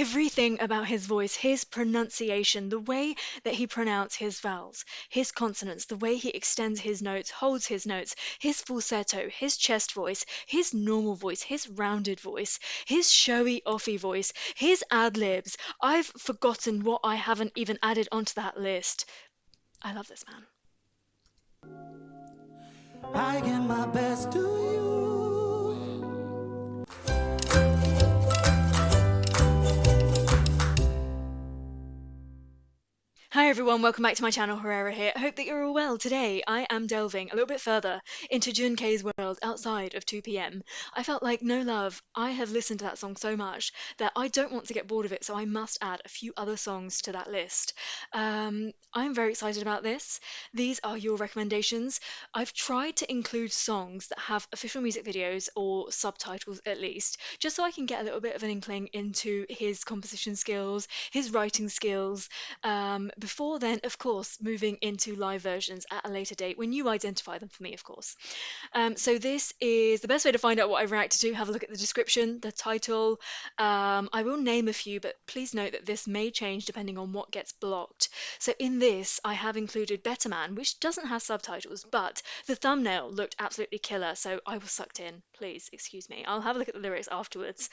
everything about his voice, his pronunciation, the way that he pronounces his vowels, his consonants, the way he extends his notes, holds his notes, his falsetto, his chest voice, his normal voice, his rounded voice, his showy offy voice, his ad libs. I've forgotten what I haven't even added onto that list. I love this man. I give my best to you. Hi everyone, welcome back to my channel. Herrera here. I hope that you're all well. Today I am delving a little bit further into JUN K's world outside of 2 p.m. I felt like No Love, I have listened to that song so much that I don't want to get bored of it, so I must add a few other songs to that list. I'm very excited about this. These are your recommendations. I've tried to include songs that have official music videos or subtitles at least, just so I can get a little bit of an inkling into his composition skills, his writing skills, before then, of course, moving into live versions at a later date when you identify them for me, of course. So this is the best way to find out what I reacted to. Have a look at the description, the title. I will name a few, but please note that this may change depending on what gets blocked. So in this, I have included Better Man, which doesn't have subtitles, but the thumbnail looked absolutely killer, so I was sucked in. Please excuse me. I'll have a look at the lyrics afterwards.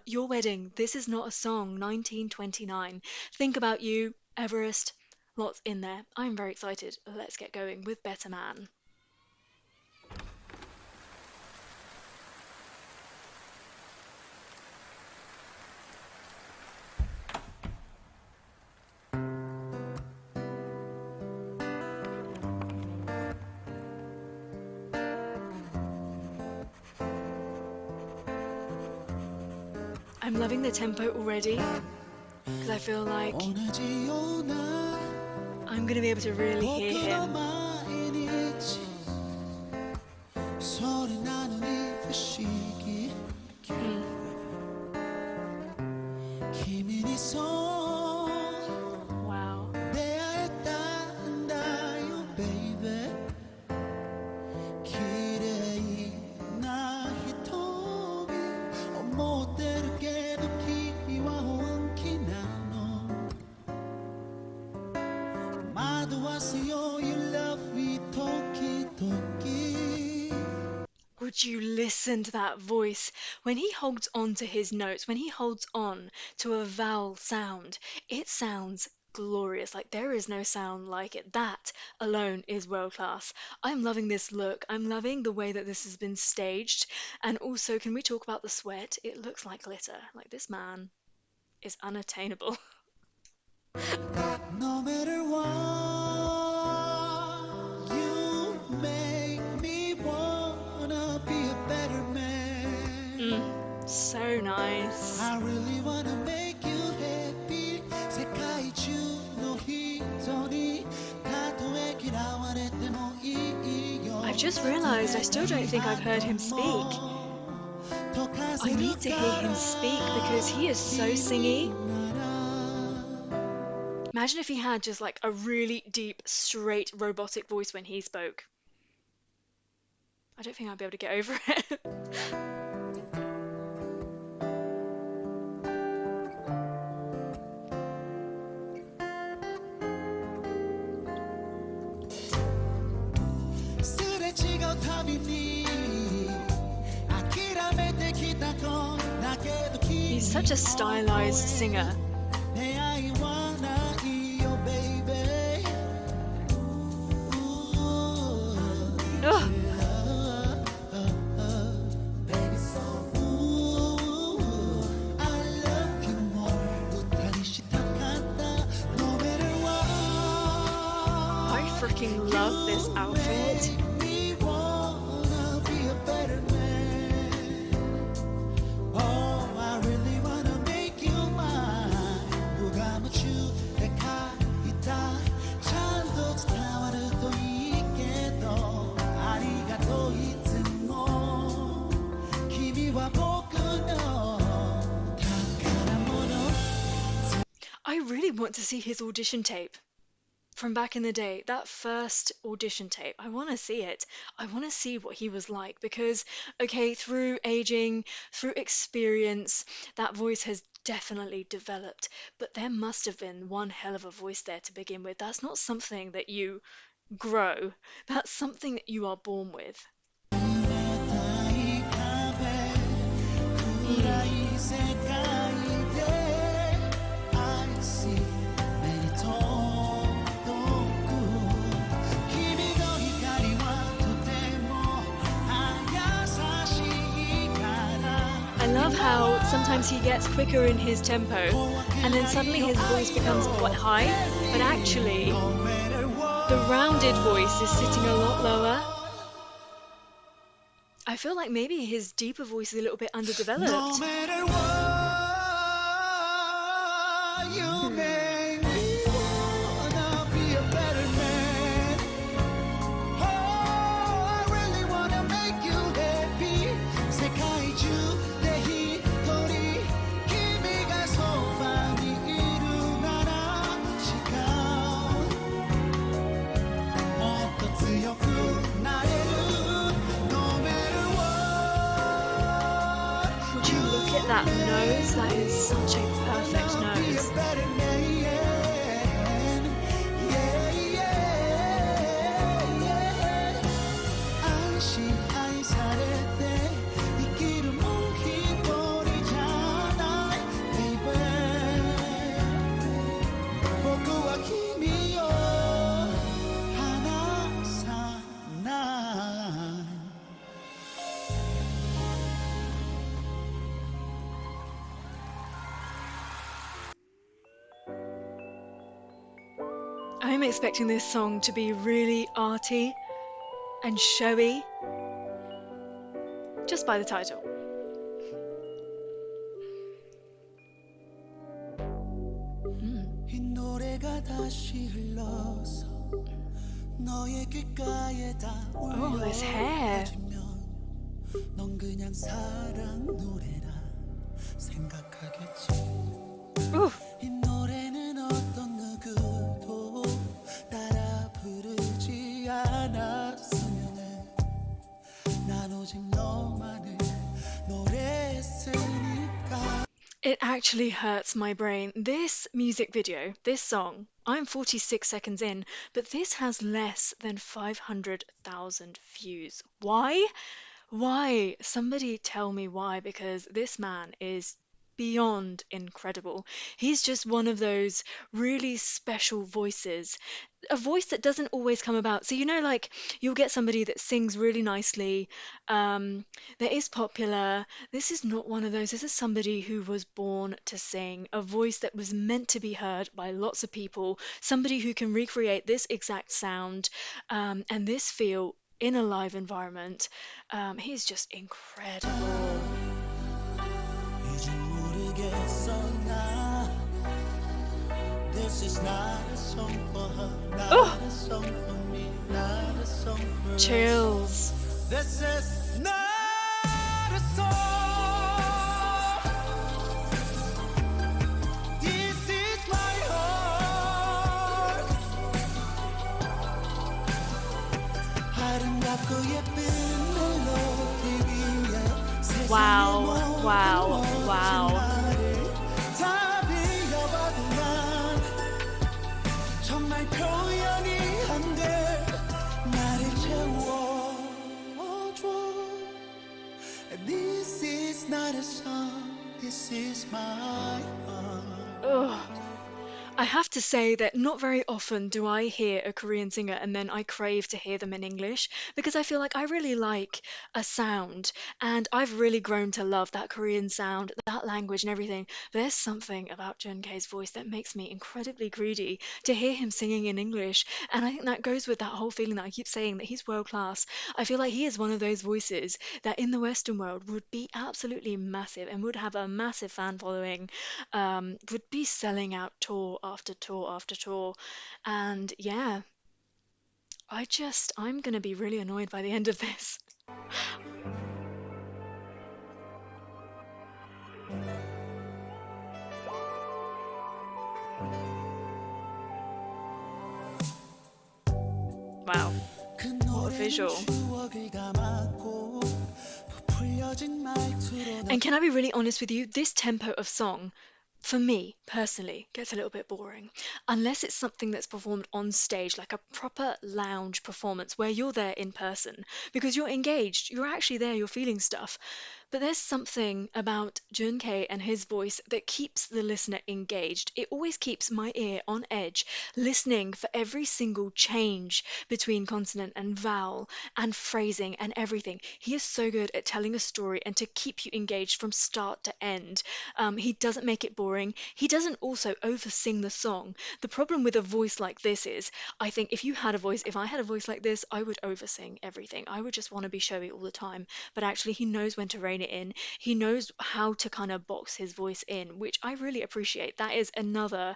Your Wedding, This Is Not a Song, 1929. Think About You, Everest, lots in there. I'm very excited. Let's get going with Better Man. I'm loving the tempo already because I feel like I'm going to be able to really hear him. Wow. Would you listen to that voice? When he holds on to his notes, when he holds on to a vowel sound, it sounds glorious. Like there is no sound like it. That alone is world class. I'm loving this look. I'm loving the way that this has been staged. And also, can we talk about the sweat? It looks like glitter. Like this man is unattainable. No matter what, you make me wanna be a better man. So nice. I really wanna make you happy. 世界中の人に例え嫌われてもいいよ。 I've just realised I still don't think I've heard him speak. I need to hear him speak because he is so singy. Imagine if he had just like a really deep, straight, robotic voice when he spoke. I don't think I'd be able to get over it. He's such a stylized singer. Ugh. I freaking love this outfit. I really want to see his audition tape from back in the day, that first audition tape. I want to see it. I want to see what he was like because, okay, through aging, through experience, that voice has definitely developed, but there must have been one hell of a voice there to begin with. That's not something that you grow, that's something that you are born with. Mm. I love how sometimes he gets quicker in his tempo and then suddenly his voice becomes quite high, but actually the rounded voice is sitting a lot lower. I feel like maybe his deeper voice is a little bit underdeveloped. Would you look at that nose? That is such a perfect nose. I'm expecting this song to be really arty and showy, just by the title. Mm. 이 노래가 다시 흘러서 너의 귓가에 다 Oh, this hair. 울려퍼지면 넌 그냥 사랑 노래라 생각하겠지. Ooh. 이 노래는 어떤 누구도 따라 부르지 않았으면 난 오직 너만을 노래했으니까. It actually hurts my brain. This music video, this song, I'm 46 seconds in, but this has less than 500,000 views. Why? Why? Somebody tell me why, because this man is beyond incredible. He's just one of those really special voices, a voice that doesn't always come about. So, you know, like you'll get somebody that sings really nicely, that is popular. This is not one of those. This is somebody who was born to sing, a voice that was meant to be heard by lots of people, somebody who can recreate this exact sound, and this feel in a live environment. He's just incredible. 이제 모르겠어 나. This is not a song for her, not Oh, a song for me, not a song for us. chills. This is not a song. This is my heart. 아름답고 예쁜 멜로디 위에 세상의 Wow, 모든 wow, 멋진 wow. 나를 다 빌려봐도 난 정말 표현이 안 돼. 나를 채워줘. This is not a song, this is my heart. Ugh. I have to say that not very often do I hear a Korean singer and then I crave to hear them in English, because I feel like I really like a sound and I've really grown to love that Korean sound, that language and everything. There's something about Jun K's voice that makes me incredibly greedy to hear him singing in English, and I think that goes with that whole feeling that I keep saying that he's world class. I feel like he is one of those voices that in the Western world would be absolutely massive and would have a massive fan following, would be selling out tour after tour after tour. And yeah, I'm gonna be really annoyed by the end of this. Wow, 그 what a 노래는 visual. 추억을 감았고 부풀려진 말투로 And can I be really honest with you? This tempo of song for me personally, gets a little bit boring. Unless it's something that's performed on stage, like a proper lounge performance where you're there in person because you're engaged, you're actually there, you're feeling stuff. But there's something about Junkei and his voice that keeps the listener engaged. It always keeps my ear on edge, listening for every single change between consonant and vowel and phrasing and everything. He is so good at telling a story and to keep you engaged from start to end. He doesn't make it boring. He doesn't also oversing the song. The problem with a voice like this is, I think if I had a voice like this, I would oversing everything. I would just want to be showy all the time. But actually, he knows when to rein it in. He knows how to kind of box his voice in, which I really appreciate. That is another,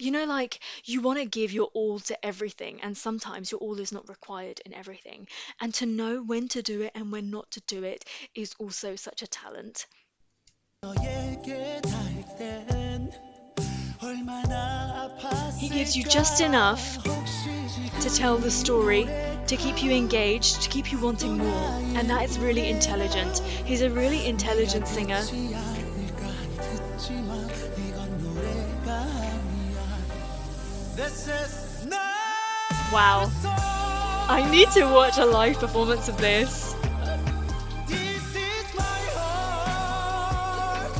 like you want to give your all to everything, and sometimes your all is not required in everything. And to know when to do it and when not to do it is also such a talent. 너에게 닿을 땐 얼마나 He gives you just 아팠을까 enough 혹시 to 지금 tell the 이 story, to keep you 노래가 engaged, to keep you wanting more. And that is really intelligent. He's a really 네가 intelligent singer. 듣지 않을까 듣지만 이건 노래가 아니야 This is not a Wow. I need to watch a live performance of this. This is my heart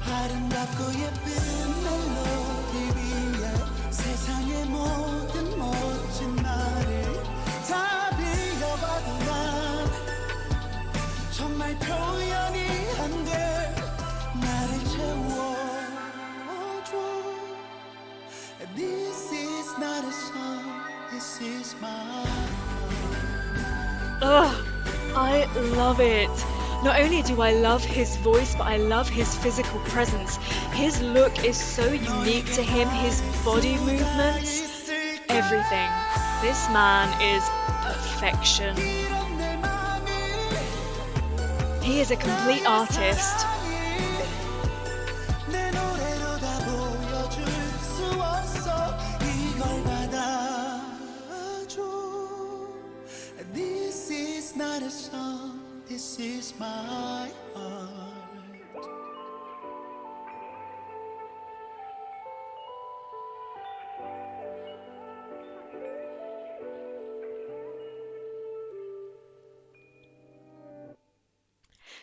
아름답고 예쁜 멜로디 위에 세상의 모든 멋진 나를 다 빌려봐도 난 정말 표현이 안 돼 나를 채워줘 This is not a song This is my Ugh, I love it. Not only do I love his voice, but I love his physical presence. His look is so unique to him, his body movements, everything. This man is perfection. 이런 내 맘이 He is a complete artist. 내 노래로 다 보여줄 수 없어 이걸 받아줘 This is not a song This is my heart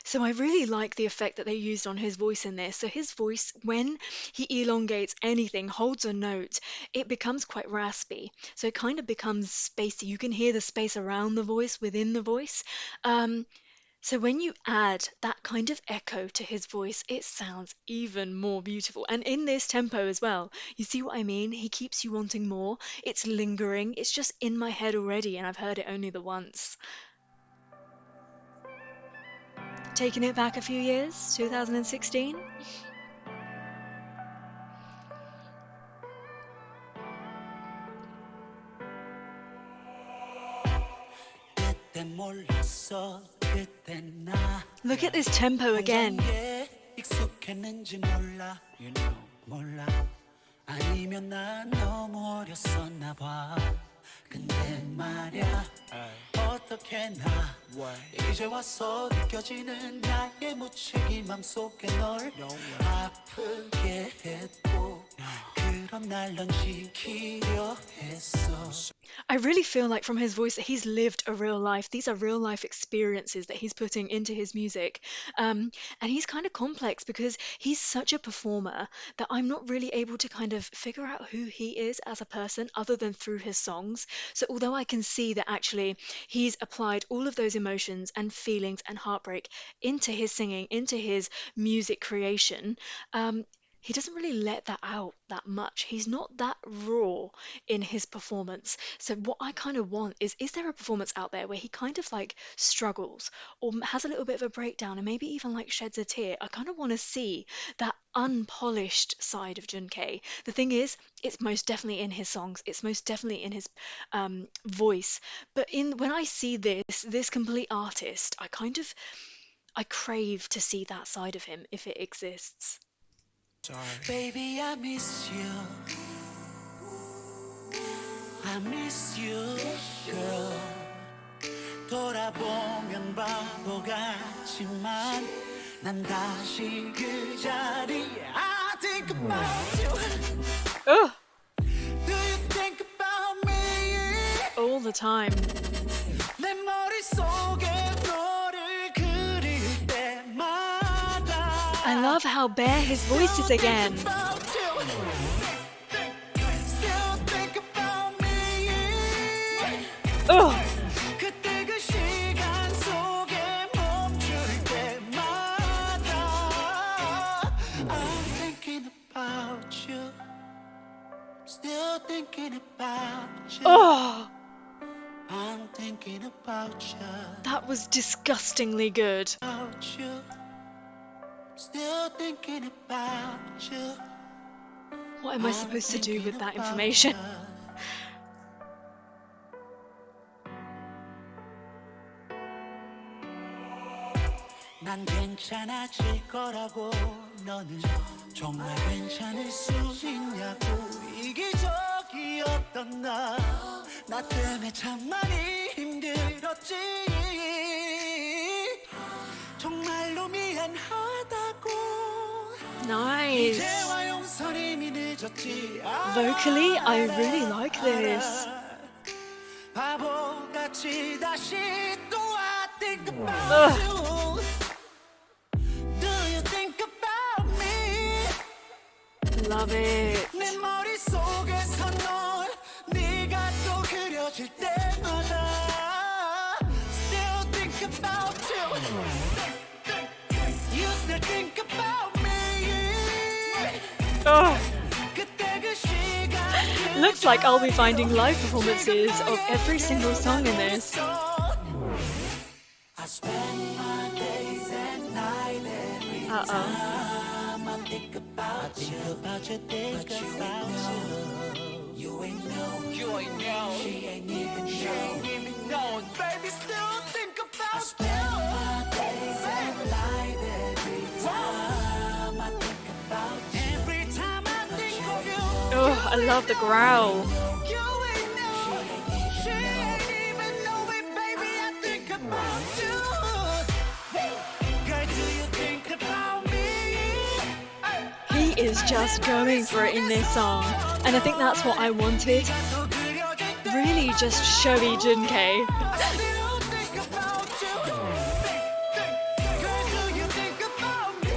So I really like the effect that they used on his voice in this. So his voice, when he elongates anything, holds a note, it becomes quite raspy. So it kind of becomes spacey. You can hear the space around the voice, within the voice. Um, so when you add that kind of echo to his voice, it sounds even more beautiful. And in this tempo as well, you see what I mean? He keeps you wanting more. It's lingering. It's just in my head already, and I've heard it only the once. Taking it back a few years, 2016. 그때 몰랐어 그때 나 Look at this tempo again. 혼자에 익숙했는지 몰라 You know 몰라 아니면 난 너무 어렸었나 봐 근데 말야 어떻게 나 이제 와서 느껴지는 나의 무책임 맘속에 널 아프게 했고 그런 날 넌 지키려 했어 I really feel like from his voice that he's lived a real life. These are real life experiences that he's putting into his music. And he's kind of complex because he's such a performer that I'm not really able to kind of figure out who he is as a person other than through his songs. So although I can see that actually he's applied all of those emotions and feelings and heartbreak into his singing, into his music creation, he doesn't really let that out that much. He's not that raw in his performance. So what I kind of want is there a performance out there where he kind of like struggles or has a little bit of a breakdown and maybe even like sheds a tear? I kind of want to see that unpolished side of Junkei. The thing is, it's most definitely in his songs. It's most definitely in his voice. But in when I see this complete artist, I crave to see that side of him if it exists. Baby, I miss you. I miss you, girl. 돌아보면 바보 같지만 난 다시 그 자리에 I think about you. Ugh, Do you think about me? all the time. 내 머릿속에 너를 그릴 때마다 I love how bare his voice is again. Still think about me. Ugh. 그때 그 시간 속에 멈출 때마다 I'm thinking about you. Still thinking about you. Oh, I'm thinking about you. that was disgustingly good. About you. Still thinking about you. What am I supposed to do with that information? 난 괜찮아질 거라고 너는 정말 괜찮을 수 있냐고 이기적이었던 나 때문에 참 많이 힘들었지 정말로 미안하다고 Nice. 이제와 용서는 이미 늦었지 Vocally, I really like this. 바보같이 다시 또 I think about you Do you think about me? Love it. 내 머릿속에서 널 네가 또 그려질 때마다 Still think about you You still think about me Oh, 그때 그 시간 looks like I'll be finding live performances of every single song in this. I spend my days and night every Uh-oh. time I think about you, think about you. You ain't know, she ain't even know, baby, still think about I spend my days and night every time I think about you. Every time I think of you. Oh, I love the growl. You ain't know, she ain't even know it, baby, I think about you. Girl, do you think about me? He is just going for it in this song, and I think that's what I wanted. Really just showy Jun K. I still think about you. Girl, do you think about me?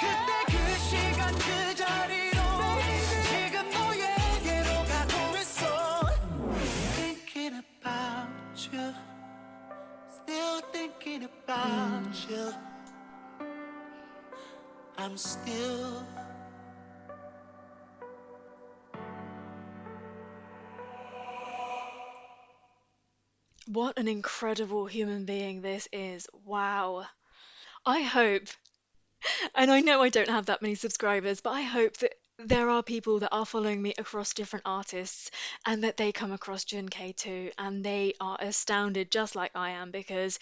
그때 그 시간 그 자리로 지금 너에게로 가고 있어. Thinking about you. Still thinking about you. I'm still What an incredible human being this is. Wow. I hope, and I know I don't have that many subscribers, but I hope that there are people that are following me across different artists and that they come across Jun K too and they are astounded just like I am because,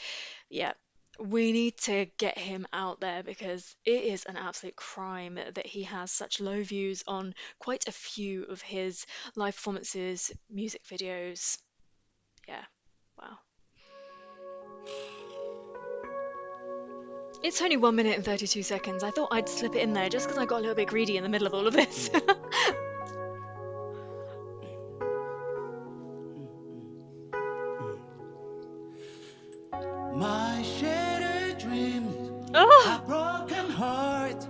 yeah, we need to get him out there because it is an absolute crime that he has such low views on quite a few of his live performances, music videos. Yeah, wow. It's only 1 minute and 32 seconds. I thought I'd slip it in there just because I got a little bit greedy in the middle of all of this. my shattered dreams. Oh, A broken heart.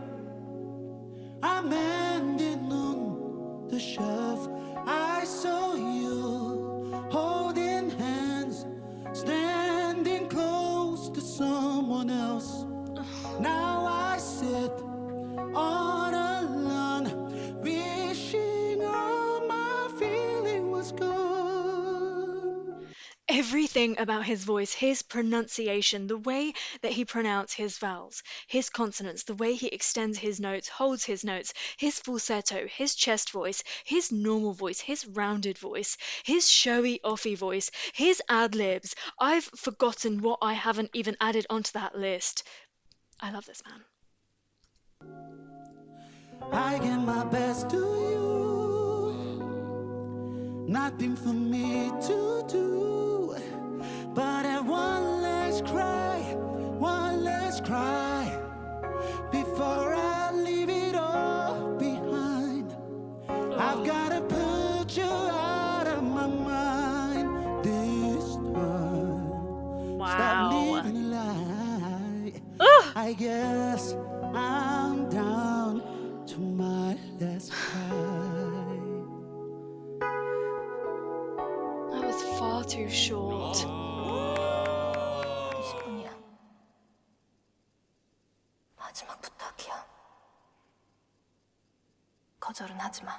I'm ending on the shelf. I saw you holding hands, standing close to someone else. Now I sit all alone, wishing all my feeling was gone. everything about his voice, his pronunciation, the way that he pronounces his vowels, his consonants, the way he extends his notes, holds his notes, his falsetto, his chest voice, his normal voice, his rounded voice, his showy offy voice, his ad libs. I've forgotten what I haven't even added onto that list. I love this man. I give my best to you. Nothing for me to do, but at one last cry. I guess I'm down to my last cry. That was far too short. 20분이야. 마지막 부탁이야. 거절은 하지 마.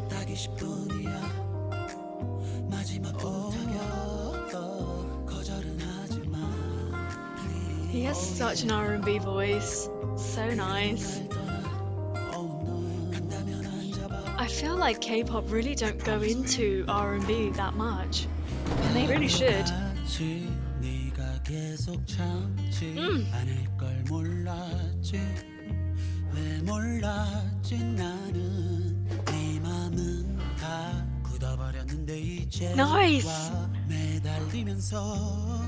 딱 20분이야. 마지막 부탁이야. 거절은 하지 마. He has such an R&B voice. So nice. I feel like K-pop really don't go into R&B that much. And they really should. 네가 계속 참지 않을 걸 몰랐지. 왜 몰랐지 나는 네 맘은 다 굳어버렸는데 이제 Nice. 와 매달리면서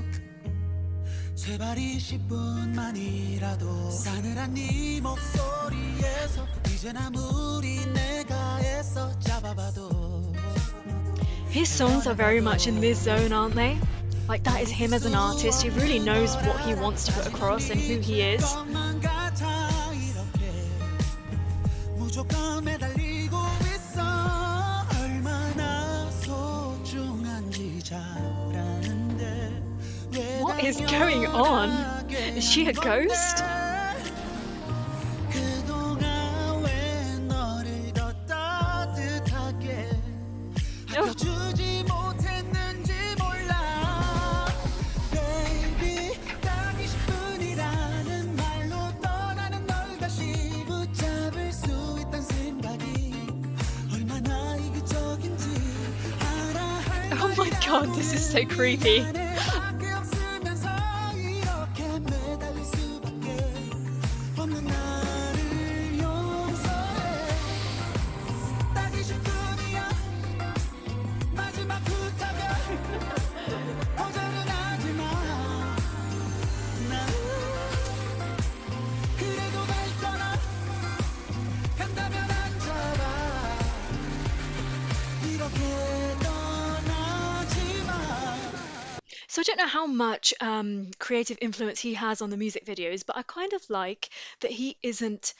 제발 20분만이라도 싸늘한 네 목소리에서 이젠 아무리 내가 애써 잡아봐도 His songs are very much in this zone, aren't they? Like that is him as an artist. He really knows what he wants to put across and who he is. 것만 같아 이렇게 무조건 매달리고 있어 얼마나 소중한지 잘 아는데 왜 What is going on? Is she a ghost? 그동안 왜 너를 더 따뜻하게 아껴주지 못했는지 몰라 Baby 딱 20분이라는 말로 떠나는 널 다시 붙잡을 수 있단 생각이 얼마나 이기적인지 알아 Oh my god, this is so creepy. So I don't know how much creative influence he has on the music videos, but I kind of like that he isn't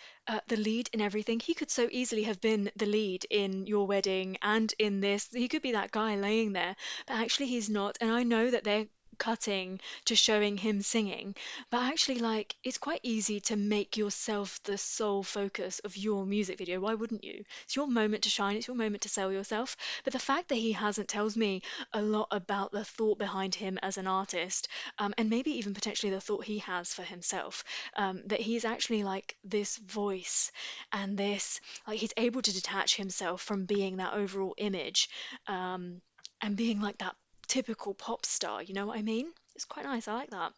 the lead in everything. He could so easily have been the lead in Your Wedding and in this. He could be that guy laying there, but actually he's not. And I know that they're cutting to showing him singing, but actually like it's quite easy to make yourself the sole focus of your music video. Why wouldn't you? It's your moment to shine, it's your moment to sell yourself. But the fact that he hasn't tells me a lot about the thought behind him as an artist, and maybe even potentially the thought he has for himself, that he's actually like this voice and this like he's able to detach himself from being that overall image, and being like that typical pop star, you know what I mean? It's quite nice, I like that.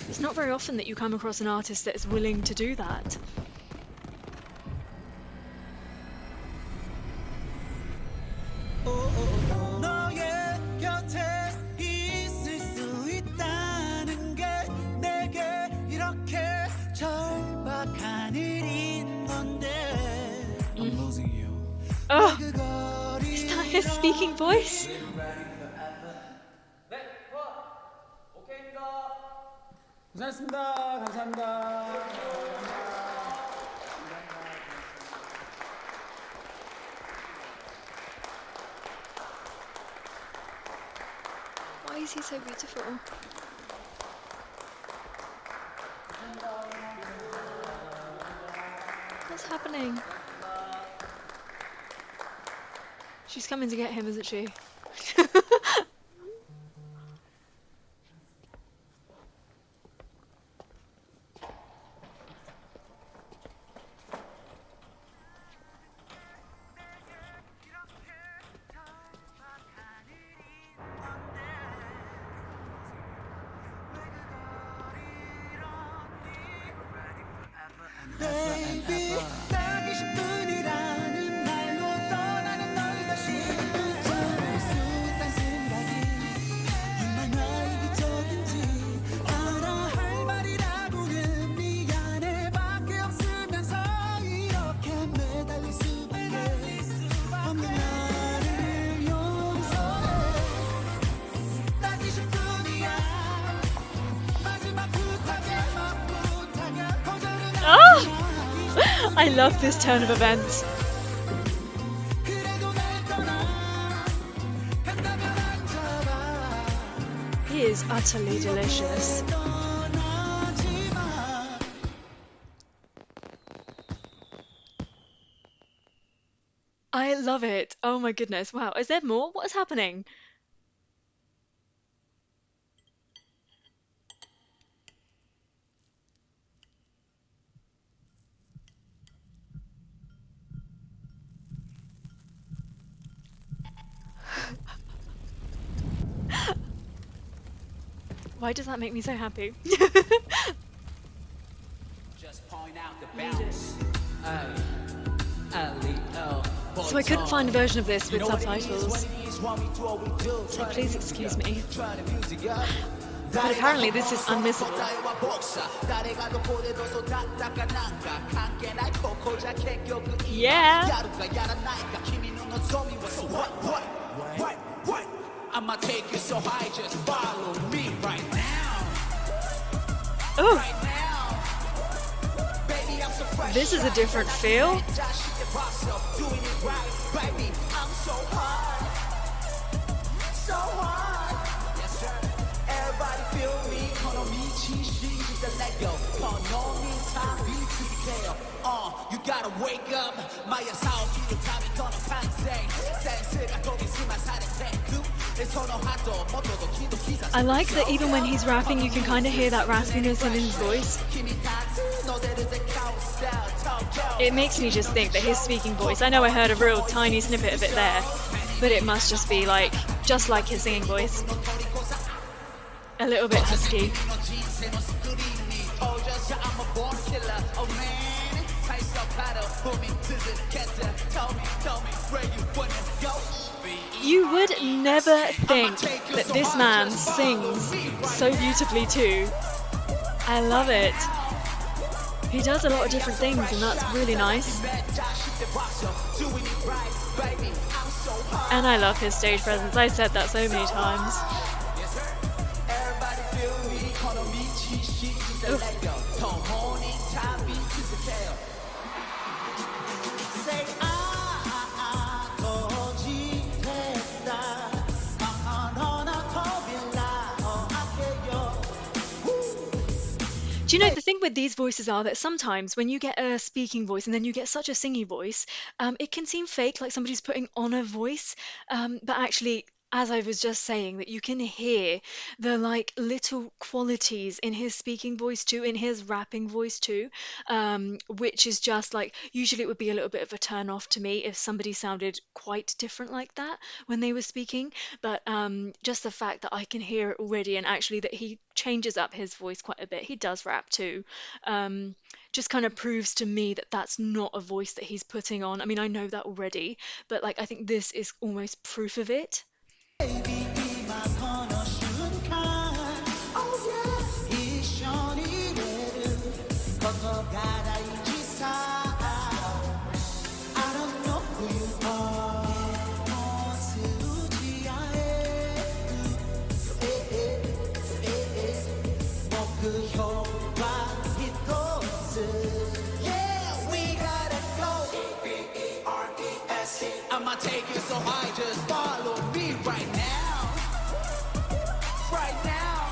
It's not very often that you come across an artist that is willing to do that. 너의 곁에 있을 수 있다는 게 내게 이렇게 절박한 일인 건데 I'm losing you. Oh, is that his speaking voice? 네, 오케이입니다. 고생하셨습니다. 감사합니다. Why is he so beautiful? What's happening? She's coming to get him, isn't she? Baby 딱 20분이라는 말로 떠나는 널 다시 붙잡을 수 있단 생각이 얼마나 이기적인지 I love this turn of events. He is utterly delicious. I love it. Oh my goodness. Wow. Is there more? What is happening? Why does that make me so happy? Just point out the Read bounce. So I couldn't find a version of this with subtitles, so please excuse me. But apparently this is unmissable. Yeah! I'ma take you so high, just follow me right now. Oh, Right now. Baby, I'm so fresh. this is a different feel. Doing it right, baby. I'm so hard. So hard. Yes, sir. Everybody feel me. この道信じて let go. この道旅続けよ. You gotta wake up. 毎朝起きるたびこの感性。センスが研ぎ澄まされてく。その波動もっとドキドキさせ I like that even when he's rapping, you can kind of hear that raspiness in his voice. It makes me just think that his speaking voice, I know I heard a real tiny snippet of it there, but it must just be like, just like his singing voice. A little bit husky. You would never think that this man sings so beautifully too. I love it. He does a lot of different things and that's really nice. And I love his stage presence. I said that so many times. Do you know, the thing with these voices are that sometimes when you get a speaking voice and then you get such a singy voice, it can seem fake, like somebody's putting on a voice. But actually, as I was just saying, that you can hear the like little qualities in his speaking voice too, in his rapping voice too, which is just like, usually it would be a little bit of a turn off to me if somebody sounded quite different like that when they were speaking. But just the fact that I can hear it already, and actually that he changes up his voice quite a bit, he does rap too, just kind of proves to me that that's not a voice that he's putting on. I mean, I know that already, but like I think this is almost proof of it. I'ma take you so high, just follow me right now. Right now.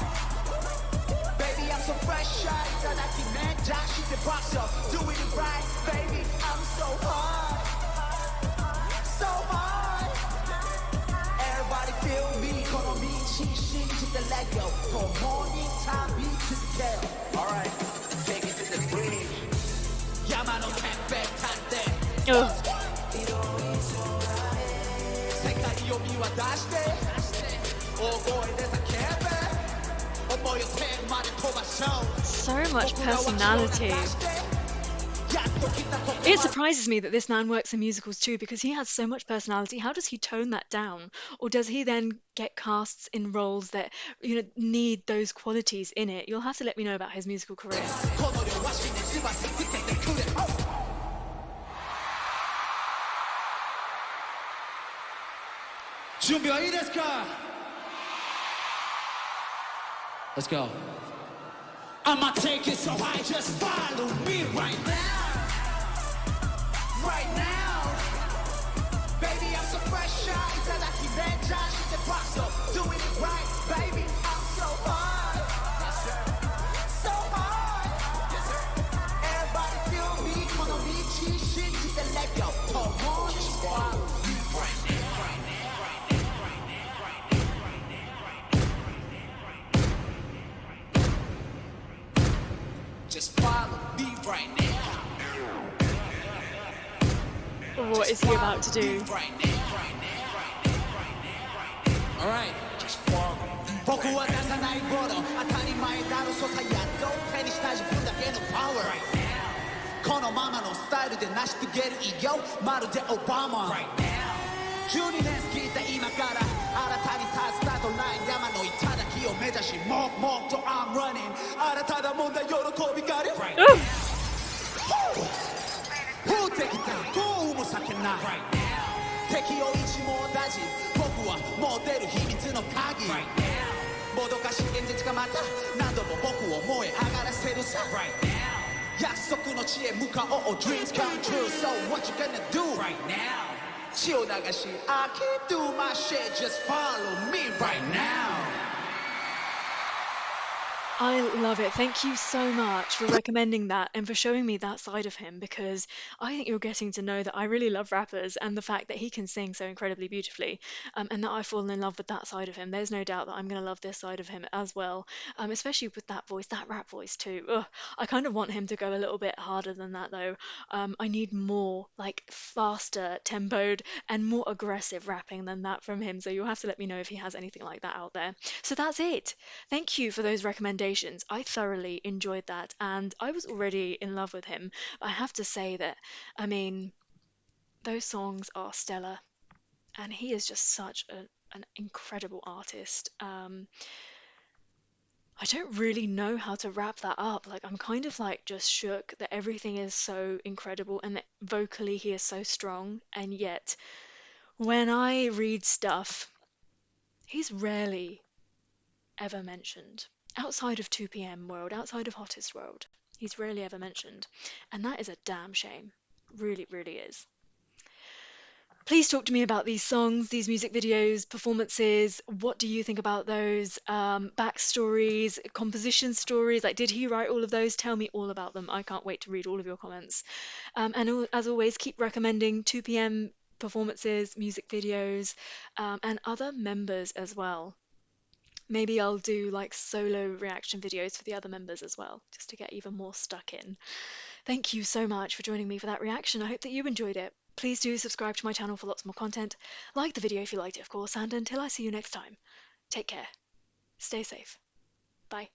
Baby, I'm so fresh, I can make that shit the box up. Doing it right, baby, I'm so hard. So hard. Everybody feel me, この道信じて let go. 共に旅続けよ. Alright, take it to the bridge. 山のてっぺん立って Oh. So much personality. It surprises me that this man works in musicals too, because he has so much personality. How does he tone that down? Or does he then get casts in roles that, you know, need those qualities in it? You'll have to let me know about his musical career. 준비가 이ですか? Let's go. I'ma take it so high, just follow me right now. right now. Baby, I'm so fresh out. 이따다키 벤자 시대 박수. Doing it right, baby. I'm so hard. Yes, sir. So hard. Yes, sir. Everybody feel me. この道信じて let go.共に follow me right now. Just follow me right now. What is he about to do? Alright. 僕は出さないもの当たり前だろそうさやっと手にした自分だけのパワーこのままのスタイルで成し遂げる偉業まるでオバマ12年過ぎた今から新たに立つスタートライン山の頂を目指しもっと I'm running 新たなもんだ喜びがある降ってきた豪雨も避けない敵を一網打尽僕は持てる秘密の鍵もどかし現実がまた何度も僕を燃え上がらせるさ約束の地へ向かおう Dreams come true So what you gonna do right now 血を流し I can't do my shit Just follow me right now I love it. Thank you so much for recommending that and for showing me that side of him because I think you're getting to know that I really love rappers and the fact that he can sing so incredibly beautifully and that I've fallen in love with that side of him. There's no doubt that I'm going to love this side of him as well, especially with that voice, that rap voice too. Ugh, I kind of want him to go a little bit harder than that though. I need more like faster tempoed and more aggressive rapping than that from him. So you'll have to let me know if he has anything like that out there. So that's it. Thank you for those recommendations. I thoroughly enjoyed that, and I was already in love with him. But I have to say that, I mean, those songs are stellar, and he is just such an incredible artist. I don't really know how to wrap that up. Like, I'm kind of like just shook that everything is so incredible and that vocally he is so strong, and yet when I read stuff, he's rarely ever mentioned. Outside of 2 p.m. world, outside of hottest world, he's rarely ever mentioned. And that is a damn shame. Really, really is. Please talk to me about these songs, these music videos, performances. What do you think about those? Backstories, composition stories. Like, did he write all of those? Tell me all about them. I can't wait to read all of your comments. As always, keep recommending 2 p.m. performances, music videos, and other members as well. Maybe I'll do like solo reaction videos for the other members as well, just to get even more stuck in. Thank you so much for joining me for that reaction. I hope that you enjoyed it. Please do subscribe to my channel for lots more content. Like the video if you liked it, of course, and until I see you next time, take care. Stay safe. Bye.